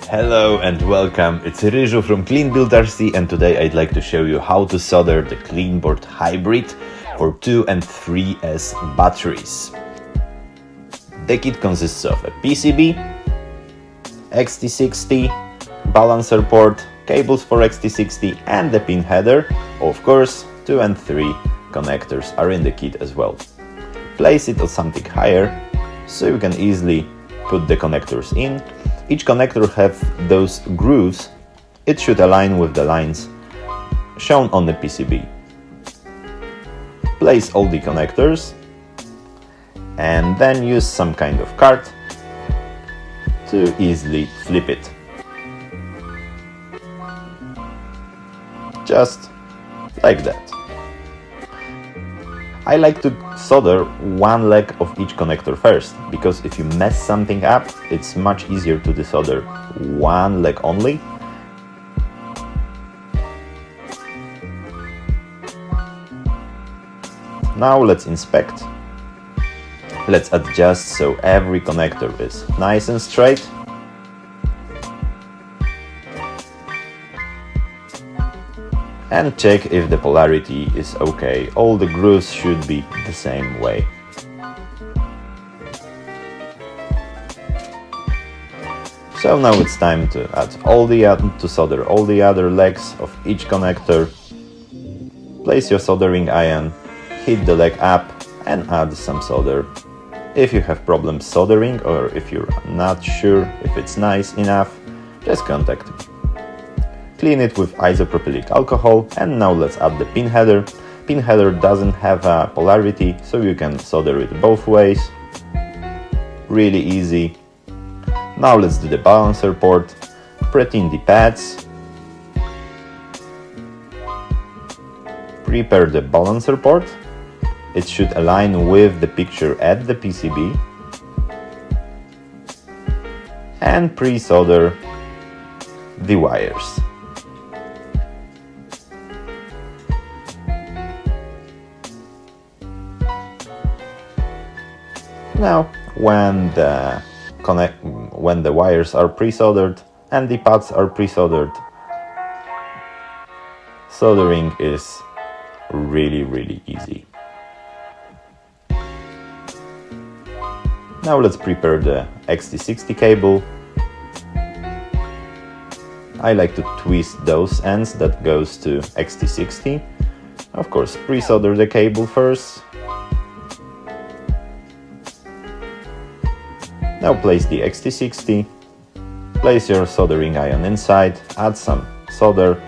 Hello and welcome, it's Ryżu from CleanBuild.eu and today I'd like to show you how to solder the CleanBoard hybrid for 2 and 3s batteries. The kit consists of a PCB, XT60, balancer port, cables for XT60 and the pin header. Of course, 2 and 3 connectors are in the kit as well. Place it on something higher so you can easily put the connectors in. Each connector have those grooves. It should align with the lines shown on the PCB. Place all the connectors and then use some kind of card to easily flip it. Just like that. I like to solder one leg of each connector first, because if you mess something up, it's much easier to desolder one leg only. Now let's inspect. Let's adjust so every connector is nice and straight. And check if the polarity is okay. All the grooves should be the same way. So now it's time to solder all the other legs of each connector. Place your soldering iron, hit the leg up and add some solder. If you have problems soldering or if you're not sure if it's nice enough, just contact me. Clean it with isopropylic alcohol and now let's add the pin header. Pin header doesn't have a polarity, so you can solder it both ways. Really easy. Now let's do the balancer port. Put in the pads. Prepare the balancer port. It should align with the picture at the PCB. And pre-solder the wires. Now, when the wires are pre-soldered and the pads are pre-soldered, soldering is really easy. Now let's prepare the XT60 cable. I like to twist those ends that goes to XT60. Of course, pre-solder the cable first. Now place the XT60, place your soldering iron inside, add some solder,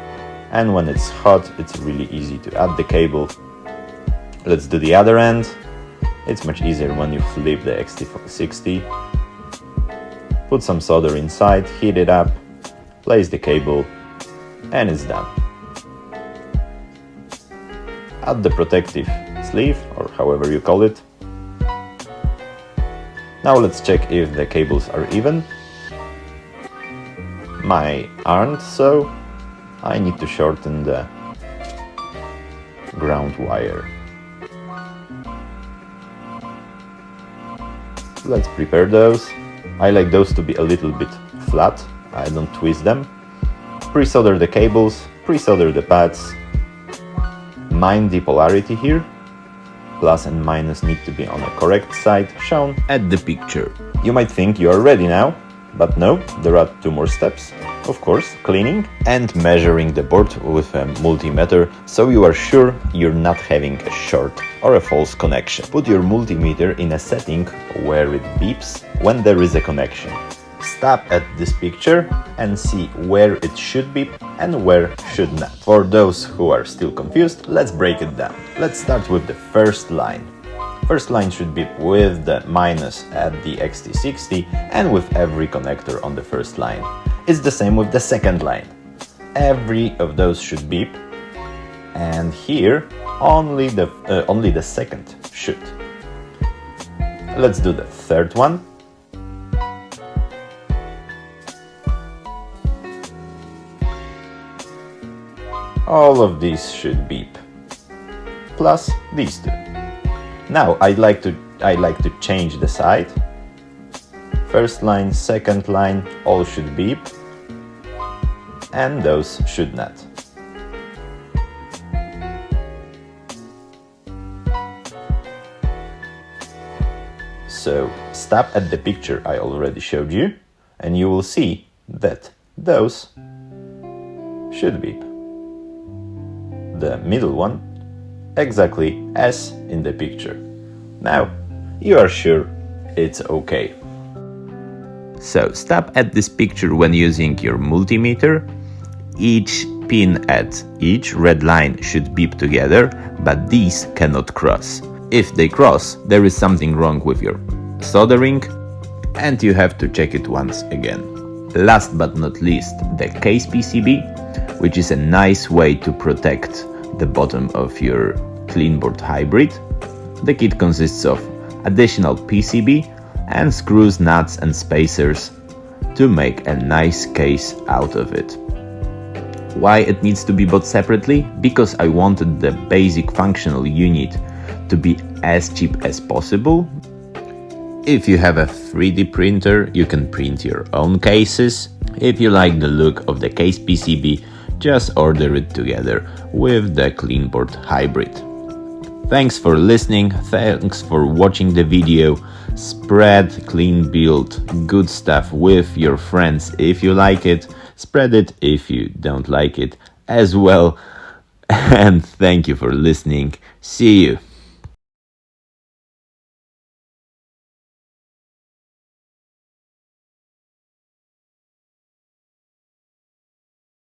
and when it's hot, it's really easy to add the cable. Let's do the other end. It's much easier when you flip the XT60. Put some solder inside, heat it up, place the cable, and it's done. Add the protective sleeve, or however you call it. Now let's check if the cables are even. Mine aren't, so I need to shorten the ground wire. Let's prepare those. I like those to be a little bit flat. I don't twist them. Pre-solder the cables, pre-solder the pads. Mind the polarity here. Plus and minus need to be on the correct side shown at the picture. You might think you are ready now, but no, there are 2 more steps. Of course, cleaning and measuring the board with a multimeter so you are sure you're not having a short or a false connection. Put your multimeter in a setting where it beeps when there is a connection. Stop at this picture and see where it should beep and where should not. For those who are still confused, let's break it down. Let's start with the first line. First line should beep with the minus at the XT60 and with every connector on the first line. It's the same with the second line. Every of those should beep, and here only the second should. Let's do the third one. All of these should beep, plus these 2. Now I like to change the side. First line, second line, all should beep. and those should not. So stop at the picture I already showed you, and you will see that those should beep. The middle one exactly as in the picture. Now you are sure it's okay. So stop at this picture when using your multimeter. Each pin at each red line should beep together, but these cannot cross. If they cross, there is something wrong with your soldering, and you have to check it once again. Last but not least, the case PCB, which is a nice way to protect the bottom of your CleanBoard hybrid. The kit consists of additional PCB and screws, nuts and spacers to make a nice case out of it. Why it needs to be bought separately? Because I wanted the basic functional unit to be as cheap as possible. If you have a 3D printer, you can print your own cases. If you like the look of the case PCB, just order it together with the CleanBoard hybrid. Thanks for listening, thanks for watching the video. Spread CleanBuild good stuff with your friends if you like it. Spread it if you don't like it as well. And thank you for listening. See you.